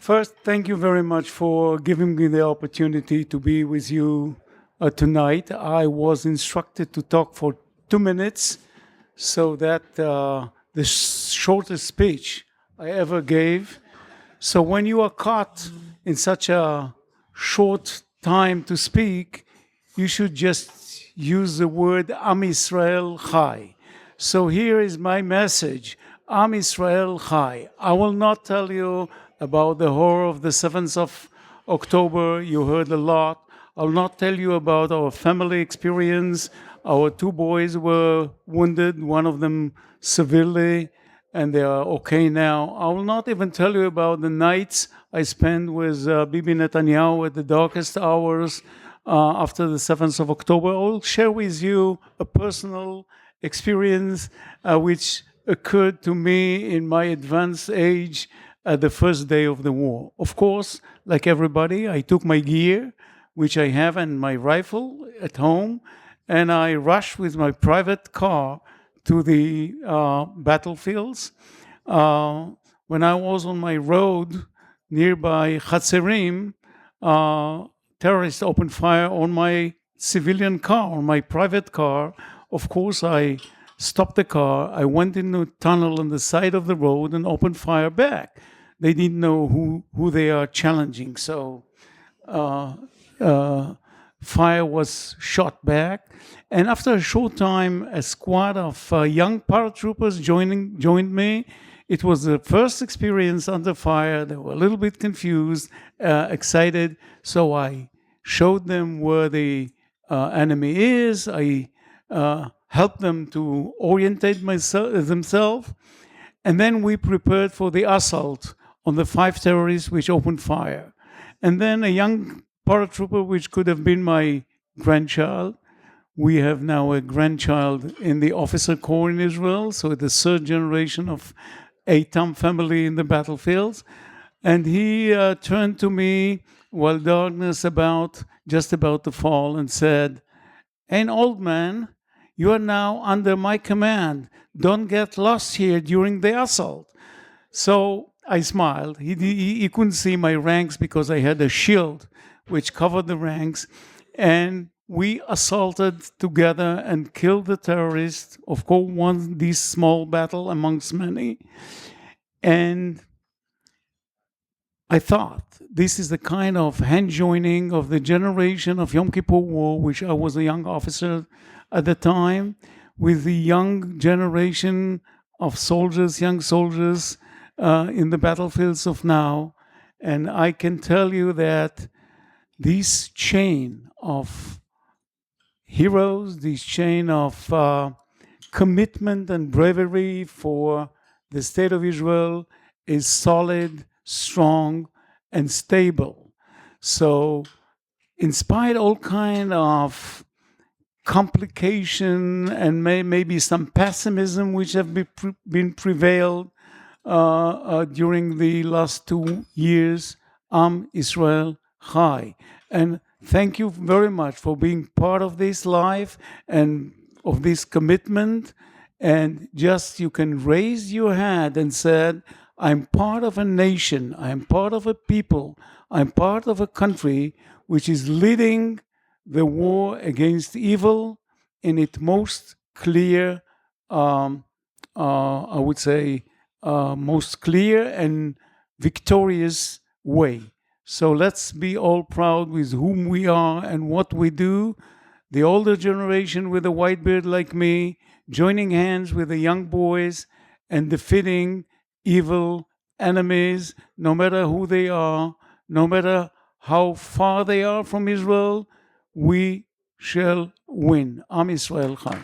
First, thank you very much for giving me the opportunity to be with you tonight. I was instructed to talk for 2 minutes, so that the shortest speech I ever gave. So when you are caught in such a short time to speak, you should just use the word Am Yisrael Chai. So here is my message, Am Yisrael Chai. I will not tell you about the horror of the 7th of October. You heard a lot. I'll not tell you about our family experience. Our 2 boys were wounded, one of them severely, and they are okay now. I will not even tell you about the nights I spent with Bibi Netanyahu at the darkest hours after the 7th of October. I will share with you a personal experience which occurred to me in my advanced age at the first day of the war. Of course, like everybody, I took my gear, which I have, and my rifle at home, and I rushed with my private car to the battlefields. When I was on my road nearby Hatzerim, terrorists opened fire on my civilian car, on my private car. Of course, I stopped the car. I went in a tunnel on the side of the road and opened fire back. They didn't know who they are challenging, so fire was shot back. And after a short time, a squad of young paratroopers joined me. It was the first experience under fire. They were a little bit confused, excited. So I showed them where the enemy is. I helped them to orientate themselves. And then we prepared for the assault on the 5 terrorists which opened fire. And then a young paratrooper, which could have been my grandchild. We have now a grandchild in the officer corps in Israel, so the 3rd generation of Eitam family in the battlefields. And he turned to me while darkness just about to fall and said, "An old man, you are now under my command. Don't get lost here during the assault." So I smiled. He couldn't see my ranks because I had a shield which covered the ranks. And we assaulted together and killed the terrorists. Of course, won this small battle amongst many. And I thought this is the kind of hand-joining of the generation of Yom Kippur War, which I was a young officer at the time, with the young generation of soldiers, young soldiers in the battlefields of now. And I can tell you that this chain of heroes, this chain of commitment and bravery for the state of Israel is solid, strong, and stable. So in spite of all kind of complication and maybe some pessimism which have been prevailed during the last 2 years, Am Yisrael Chai. And thank you very much for being part of this life and of this commitment. And just you can raise your hand and said, I'm part of a nation, I'm part of a people, I'm part of a country which is leading the war against evil in its most clear, I would say, most clear and victorious way. So let's be all proud with whom we are and what we do. The older generation with a white beard like me, joining hands with the young boys and defeating evil enemies, no matter who they are, no matter how far they are from Israel, we shall win. Am Yisrael Chai.